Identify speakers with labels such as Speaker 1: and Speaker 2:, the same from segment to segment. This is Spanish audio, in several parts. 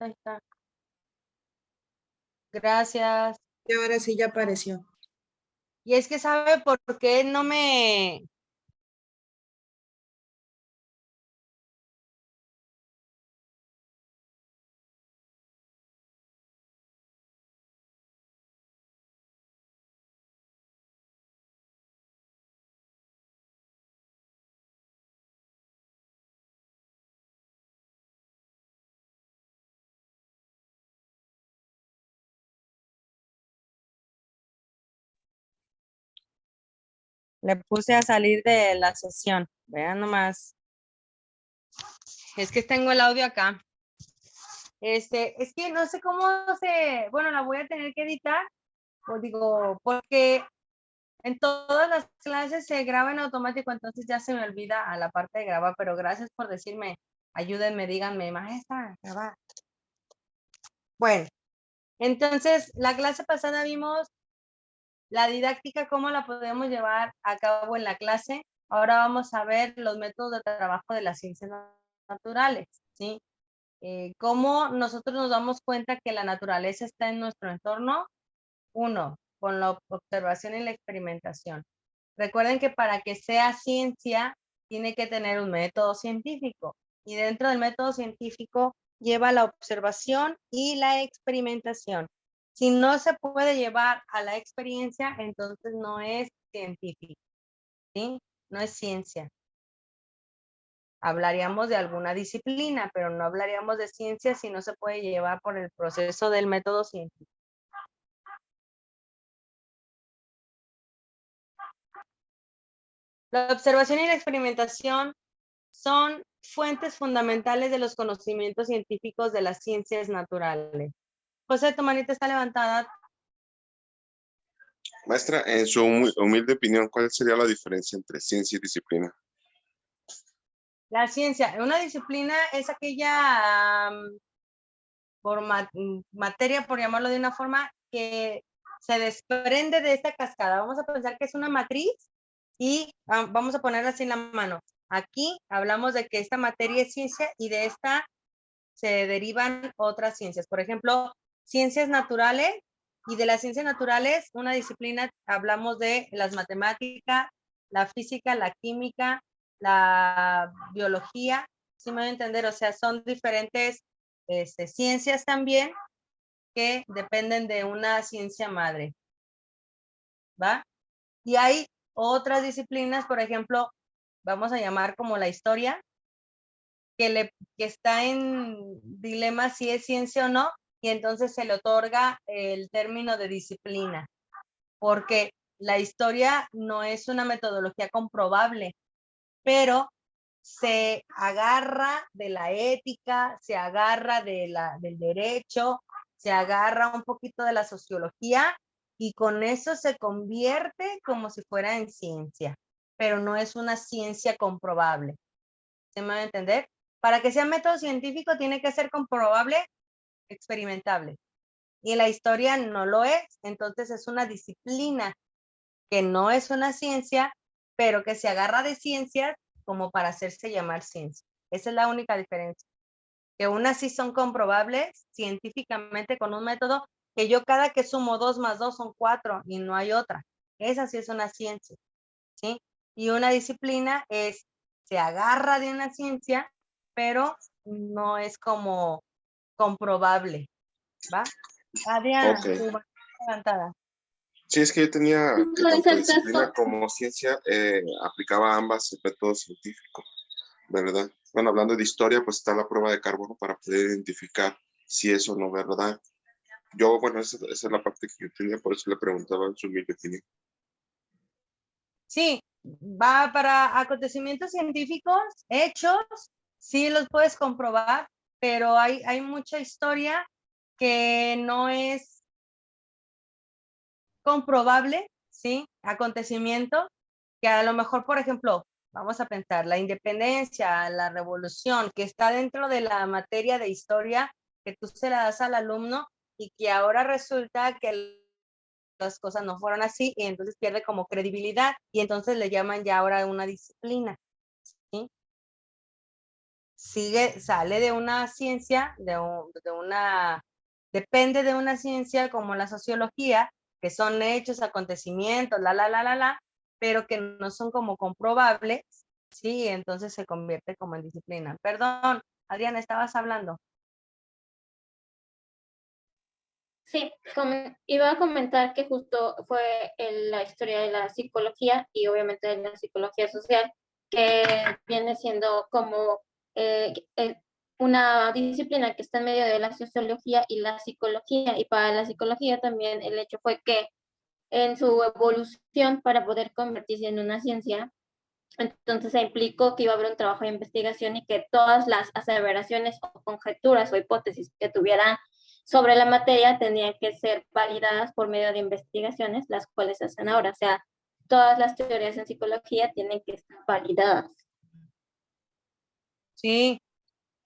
Speaker 1: Ahí está. Gracias.
Speaker 2: Y ahora sí ya apareció.
Speaker 1: Y es que, ¿sabe por qué no me? Le puse a salir de la sesión. Vean nomás. Es que tengo el audio acá. Es que no sé cómo bueno, la voy a tener que editar, o digo, porque en todas las clases se graba en automático, entonces ya se me olvida a la parte de grabar, pero gracias por decirme, ayúdenme, díganme, maestra, grabar. Bueno, entonces la clase pasada vimos la didáctica, cómo la podemos llevar a cabo en la clase. Ahora vamos a ver los métodos de trabajo de las ciencias naturales, ¿sí? Cómo nosotros nos damos cuenta que la naturaleza está en nuestro entorno. Uno, con la observación y la experimentación. Recuerden que para que sea ciencia, tiene que tener un método científico. Y dentro del método científico lleva la observación y la experimentación. Si no se puede llevar a la experiencia, entonces no es científico, ¿sí? No es ciencia. Hablaríamos de alguna disciplina, pero no hablaríamos de ciencia si no se puede llevar por el proceso del método científico. La observación y la experimentación son fuentes fundamentales de los conocimientos científicos de las ciencias naturales. José, tu manita está levantada.
Speaker 3: Maestra, en su humilde opinión, ¿cuál sería la diferencia entre ciencia y disciplina?
Speaker 1: La ciencia, una disciplina es aquella por materia, por llamarlo de una forma, que se desprende de esta cascada. Vamos a pensar que es una matriz y vamos a ponerla así en la mano. Aquí hablamos de que esta materia es ciencia y de esta se derivan otras ciencias. Por ejemplo, ciencias naturales, y de las ciencias naturales, una disciplina, hablamos de las matemáticas, la física, la química, la biología, ¿sí me voy a entender? O sea, son diferentes ciencias también que dependen de una ciencia madre, ¿va? Y hay otras disciplinas, por ejemplo, vamos a llamar como la historia, que está en dilema si es ciencia o no, y entonces se le otorga el término de disciplina, porque la historia no es una metodología comprobable, pero se agarra de la ética, se agarra del derecho, se agarra un poquito de la sociología y con eso se convierte como si fuera en ciencia, pero no es una ciencia comprobable. ¿Se me va a entender? Para que sea método científico tiene que ser comprobable, experimentable. Y la historia no lo es, entonces es una disciplina que no es una ciencia, pero que se agarra de ciencias como para hacerse llamar ciencia. Esa es la única diferencia. Que unas sí son comprobables científicamente con un método que yo cada que sumo 2 más 2 son 4 y no hay otra. Esa sí es una ciencia, ¿sí? Y una disciplina se agarra de una ciencia, pero no es como comprobable, ¿va? Adriana,
Speaker 3: Ok.
Speaker 1: tu mano levantada.
Speaker 3: Sí, es que yo tenía que
Speaker 4: No es
Speaker 3: tanto
Speaker 4: el
Speaker 3: disciplina
Speaker 4: caso.
Speaker 3: como ciencia aplicaba ambas el método científico, ¿verdad? Bueno, hablando de historia, pues está la prueba de carbono para poder identificar si es o no verdad. Yo, bueno, esa es la parte que yo tenía, por eso le preguntaba en su humilde opinión.
Speaker 1: Sí, va para acontecimientos científicos, hechos, sí los puedes comprobar, pero hay mucha historia que no es comprobable, ¿sí? Acontecimiento que a lo mejor, por ejemplo, vamos a pensar, la independencia, la revolución, que está dentro de la materia de historia que tú se la das al alumno y que ahora resulta que las cosas no fueron así y entonces pierde como credibilidad y entonces le llaman ya ahora una disciplina, ¿sí? sale de una ciencia, depende de una ciencia como la sociología, que son hechos, acontecimientos, pero que no son como comprobables, ¿sí? Entonces se convierte como en disciplina. Perdón, Adriana, estabas hablando.
Speaker 4: Sí, iba a comentar que justo fue la historia de la psicología y obviamente de la psicología social, que viene siendo como una disciplina que está en medio de la sociología y la psicología. Y para la psicología también el hecho fue que en su evolución para poder convertirse en una ciencia, entonces se implicó que iba a haber un trabajo de investigación y que todas las aseveraciones o conjeturas o hipótesis que tuvieran sobre la materia tenían que ser validadas por medio de investigaciones, las cuales se hacen ahora. O sea, todas las teorías en psicología tienen que estar validadas.
Speaker 1: Sí,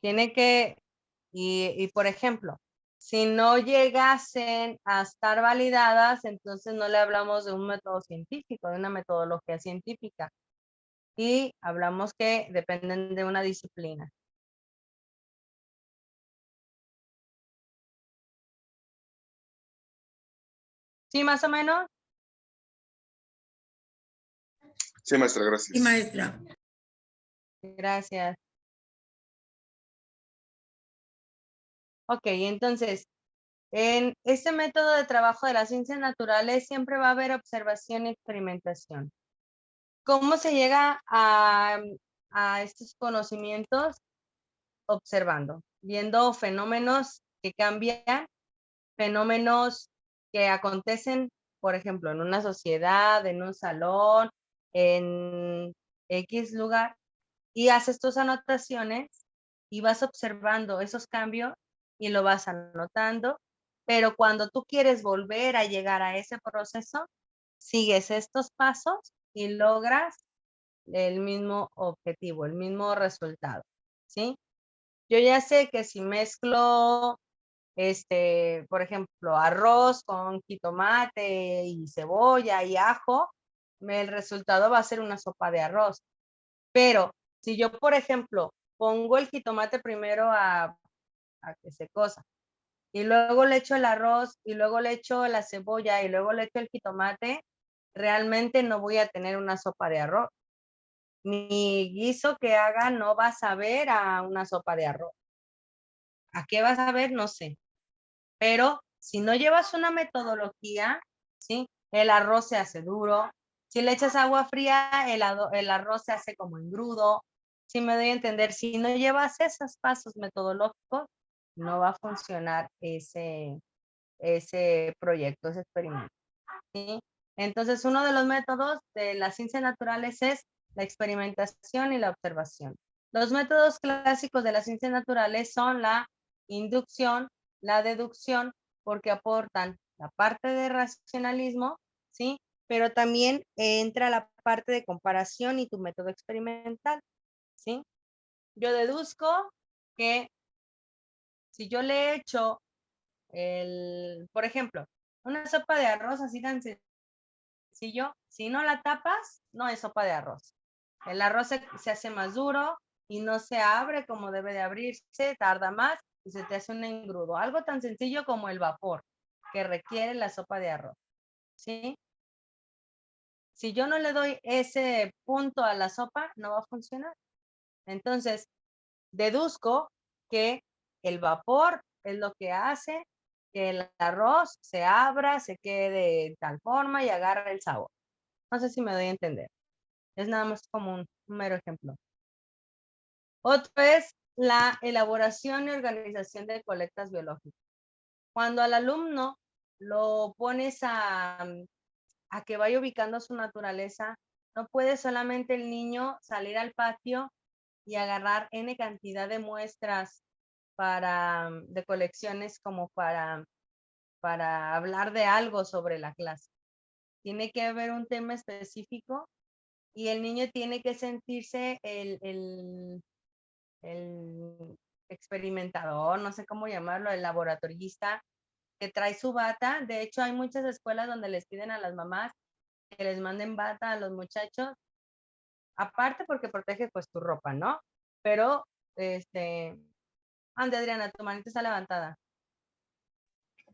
Speaker 1: tiene que, y por ejemplo, si no llegasen a estar validadas, entonces no le hablamos de un método científico, de una metodología científica. Y hablamos que dependen de una disciplina. ¿Sí, más o menos?
Speaker 3: Sí, maestra, gracias.
Speaker 2: Sí, maestra.
Speaker 1: Gracias. Ok, entonces, en este método de trabajo de las ciencias naturales siempre va a haber observación y experimentación. ¿Cómo se llega a estos conocimientos? Observando, viendo fenómenos que cambian, fenómenos que acontecen, por ejemplo, en una sociedad, en un salón, en X lugar, y haces tus anotaciones y vas observando esos cambios y lo vas anotando, pero cuando tú quieres volver a llegar a ese proceso, sigues estos pasos y logras el mismo objetivo, el mismo resultado, ¿sí? Yo ya sé que si mezclo, por ejemplo, arroz con jitomate y cebolla y ajo, el resultado va a ser una sopa de arroz. Pero si yo, por ejemplo, pongo el jitomate primero a que se cosa, y luego le echo el arroz, y luego le echo la cebolla, y luego le echo el jitomate, realmente no voy a tener una sopa de arroz. Mi guiso que haga no va a saber a una sopa de arroz. ¿A qué vas a ver? No sé. Pero si no llevas una metodología, ¿sí? El arroz se hace duro. Si le echas agua fría, el arroz se hace como engrudo. Si me doy a entender, si no llevas esos pasos metodológicos, no va a funcionar ese proyecto, ese experimento, ¿sí? Entonces, uno de los métodos de las ciencias naturales es la experimentación y la observación. Los métodos clásicos de las ciencias naturales son la inducción, la deducción, porque aportan la parte de racionalismo, ¿sí? Pero también entra la parte de comparación y tu método experimental, ¿sí? Yo deduzco que si yo le echo por ejemplo, una sopa de arroz así tan sencillo, si no la tapas, no es sopa de arroz. El arroz se hace más duro y no se abre como debe de abrirse, tarda más y se te hace un engrudo. Algo tan sencillo como el vapor que requiere la sopa de arroz, ¿sí? Si yo no le doy ese punto a la sopa, no va a funcionar. Entonces, deduzco que el vapor es lo que hace que el arroz se abra, se quede de tal forma y agarre el sabor. No sé si me doy a entender. Es nada más como un mero ejemplo. Otro es la elaboración y organización de colectas biológicas. Cuando al alumno lo pones a que vaya ubicando su naturaleza, no puede solamente el niño salir al patio y agarrar N cantidad de muestras de colecciones como para hablar de algo sobre la clase. Tiene que haber un tema específico y el niño tiene que sentirse el experimentador, no sé cómo llamarlo, el laboratorista que trae su bata. De hecho, hay muchas escuelas donde les piden a las mamás que les manden bata a los muchachos, aparte porque protege pues tu ropa, ¿no? Pero Ande, Adriana, tu manita está levantada.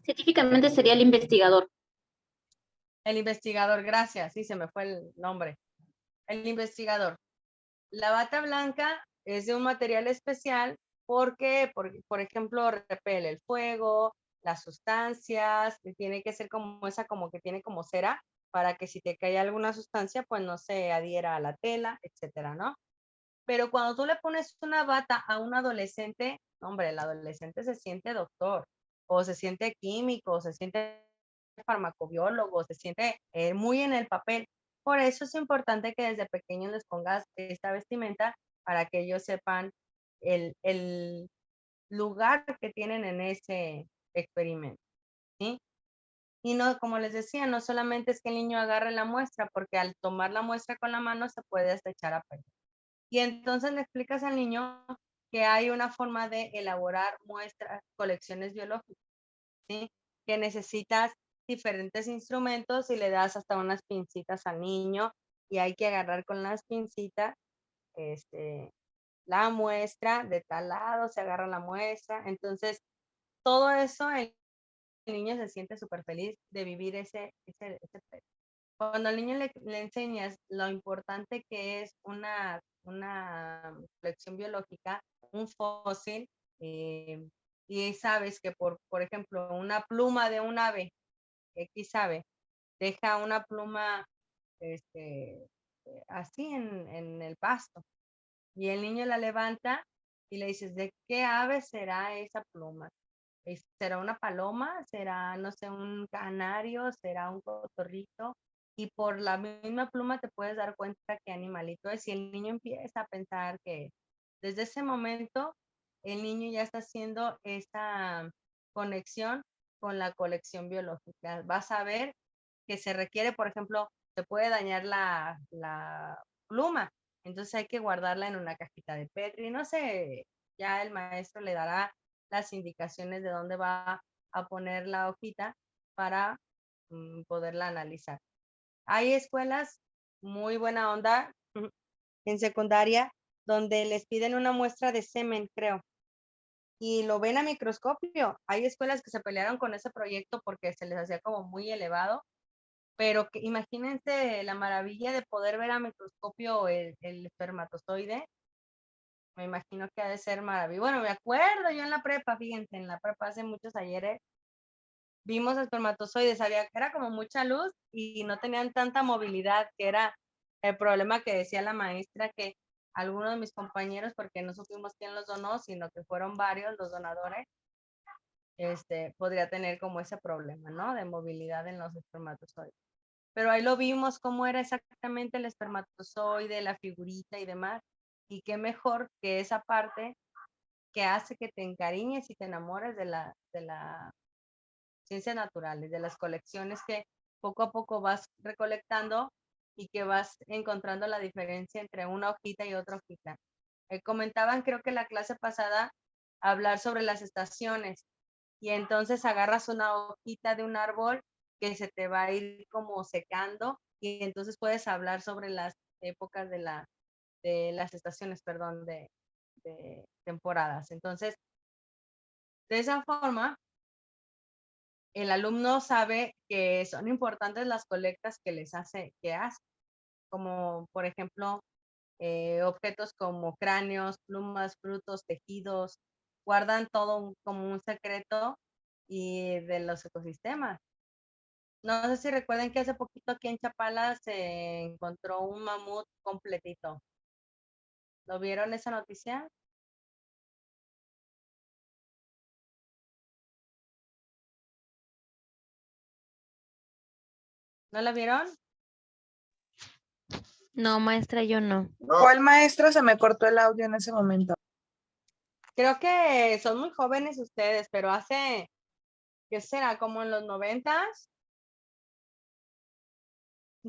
Speaker 4: Científicamente sería el investigador.
Speaker 1: El investigador, gracias, sí, se me fue el nombre. El investigador. La bata blanca es de un material especial porque, por ejemplo, repele el fuego, las sustancias, y tiene que ser como esa, como que tiene como cera, para que si te cae alguna sustancia, pues no se adhiera a la tela, etcétera, ¿no? Pero cuando tú le pones una bata a un adolescente, hombre, el adolescente se siente doctor, o se siente químico, o se siente farmacobiólogo, se siente muy en el papel. Por eso es importante que desde pequeños les pongas esta vestimenta para que ellos sepan el lugar que tienen en ese experimento, ¿sí? Y no, como les decía, no solamente es que el niño agarre la muestra, porque al tomar la muestra con la mano se puede hasta echar a perder. Y entonces le explicas al niño que hay una forma de elaborar muestras, colecciones biológicas, ¿sí? Que necesitas diferentes instrumentos y le das hasta unas pincitas al niño y hay que agarrar con las pincitas la muestra de tal lado, se agarra la muestra. Entonces, todo eso el niño se siente súper feliz de vivir ese. Cuando al niño le enseñas lo importante que es una colección biológica, un fósil, y sabes que, por ejemplo, una pluma de un ave, X ave, deja una pluma así en el pasto, y el niño la levanta y le dices, ¿de qué ave será esa pluma? ¿Será una paloma? ¿Será, no sé, un canario? ¿Será un cotorrito? Y por la misma pluma te puedes dar cuenta qué animalito es. Y el niño empieza a pensar que desde ese momento el niño ya está haciendo esa conexión con la colección biológica. Vas a ver que se requiere, por ejemplo, se puede dañar la pluma, entonces hay que guardarla en una cajita de Petri. No sé, ya el maestro le dará las indicaciones de dónde va a poner la hojita para poderla analizar. Hay escuelas muy buena onda en secundaria donde les piden una muestra de semen, creo, y lo ven a microscopio. Hay escuelas que se pelearon con ese proyecto porque se les hacía como muy elevado, pero que, imagínense la maravilla de poder ver a microscopio el espermatozoide. Me imagino que ha de ser maravilloso. Bueno, me acuerdo yo en la prepa, fíjense, en la prepa hace muchos ayeres, vimos espermatozoides, era como mucha luz y no tenían tanta movilidad, que era el problema que decía la maestra, que algunos de mis compañeros, porque no supimos quién los donó, sino que fueron varios los donadores, podría tener como ese problema, ¿no? De movilidad en los espermatozoides. Pero ahí lo vimos cómo era exactamente el espermatozoide, la figurita y demás. Y qué mejor que esa parte que hace que te encariñes y te enamores de la ciencias naturales, de las colecciones que poco a poco vas recolectando y que vas encontrando la diferencia entre una hojita y otra hojita. Comentaban, creo que la clase pasada, hablar sobre las estaciones, y entonces agarras una hojita de un árbol que se te va a ir como secando y entonces puedes hablar sobre las épocas de las estaciones, perdón, de temporadas. Entonces, de esa forma, el alumno sabe que son importantes las colectas que hace, como por ejemplo, objetos como cráneos, plumas, frutos, tejidos, guardan todo como un secreto y de los ecosistemas. No sé si recuerden que hace poquito aquí en Chapala se encontró un mamut completito. ¿Lo vieron esa noticia? ¿No la vieron?
Speaker 5: No, maestra, yo no.
Speaker 2: ¿Cuál maestra? Se me cortó el audio en ese momento.
Speaker 1: Creo que son muy jóvenes ustedes, pero hace, ¿qué será? Como en los 90s.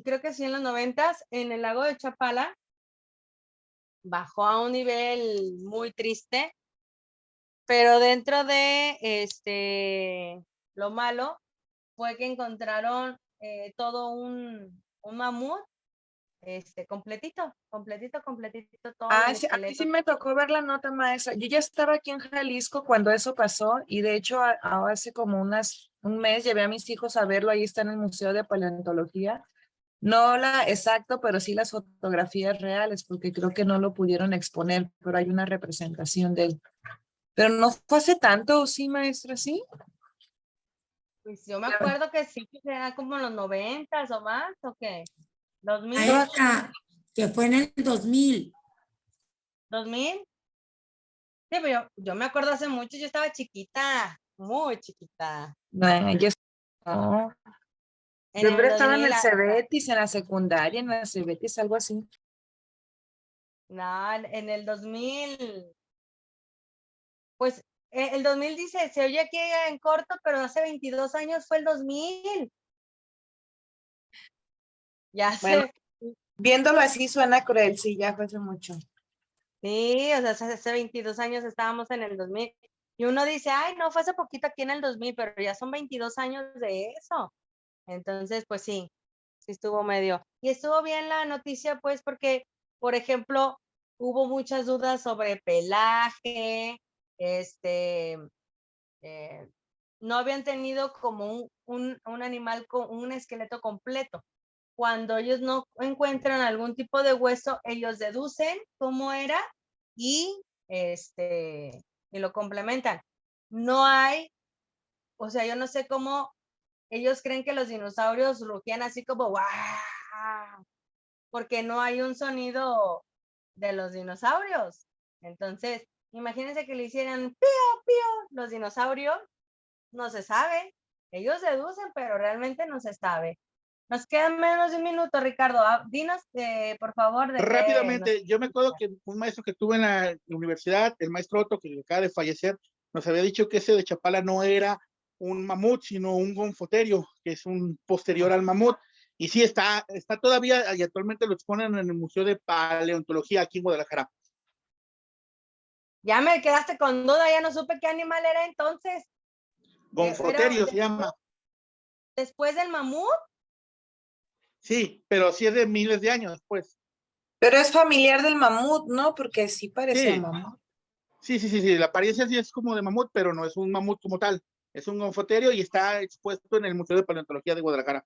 Speaker 1: Creo que sí, en los 90s, en el lago de Chapala, bajó a un nivel muy triste, pero dentro de lo malo fue que encontraron todo un mamut completito todo
Speaker 2: Ah,
Speaker 1: el
Speaker 2: sí, a mí
Speaker 1: esqueleto.
Speaker 2: sí me tocó ver la nota, maestra. Yo ya estaba aquí en Jalisco cuando eso pasó y de hecho hace como un mes llevé a mis hijos a verlo. Ahí está en el Museo de Paleontología. No la exacto, pero sí las fotografías reales, porque creo que no lo pudieron exponer, pero hay una representación de él. Pero no fue hace tanto, sí, maestra, sí.
Speaker 1: Pues yo me acuerdo que sí, que era como en los 90s o más, ¿o qué? 2000,
Speaker 5: Maestra, que fue en el 2000.
Speaker 1: 2000. Sí, pero yo me acuerdo hace mucho, yo estaba chiquita, muy chiquita.
Speaker 2: No, no.
Speaker 1: En
Speaker 2: Yo
Speaker 1: el
Speaker 2: estaba en
Speaker 1: 2000,
Speaker 2: el Cebetis, en la secundaria, en el Cebetis, algo así.
Speaker 1: no, en el 2000, pues el 2000 dice, se oye aquí en corto, pero hace 22 años fue el 2000. Ya
Speaker 2: Bueno,
Speaker 1: sé,
Speaker 2: viéndolo así suena cruel, sí, ya fue hace mucho.
Speaker 1: sí, o sea, hace 22 años estábamos en el 2000. Y uno dice, ay, no, fue hace poquito aquí en el 2000, pero ya son 22 años de eso. Entonces, pues sí, sí estuvo medio. Y estuvo bien la noticia, pues, porque, por ejemplo, hubo muchas dudas sobre pelaje, eh, no habían tenido como un animal con un esqueleto completo. Cuando ellos no encuentran algún tipo de hueso, ellos deducen cómo era y, y lo complementan. No hay, o sea, yo no sé cómo ellos creen que los dinosaurios rugían así como ¡guau! Porque no hay un sonido de los dinosaurios. Entonces, imagínense que le hicieran pío, pío, los dinosaurios, no se sabe. Ellos deducen, pero realmente no se sabe. Nos quedan menos de un minuto, Ricardo. Dinos, por favor, de qué nos...
Speaker 6: Rápidamente, yo me acuerdo que un maestro que tuve en la universidad, el maestro Otto, que acaba de fallecer, nos había dicho que ese de Chapala no era un mamut, sino un gonfoterio, que es un posterior al mamut. Y sí, está todavía, y actualmente lo exponen en el Museo de Paleontología aquí en Guadalajara.
Speaker 1: Ya me quedaste con duda, ya no supe qué animal era entonces.
Speaker 6: Gonfoterio se llama.
Speaker 1: Después del mamut.
Speaker 6: Sí, pero sí es de miles de años después.
Speaker 2: Pero es familiar del mamut, ¿no? Porque sí parecía
Speaker 6: Sí,
Speaker 2: mamut.
Speaker 6: sí, la apariencia sí es como de mamut, pero no es un mamut como tal. Es un gonfoterio y está expuesto en el Museo de Paleontología de Guadalajara.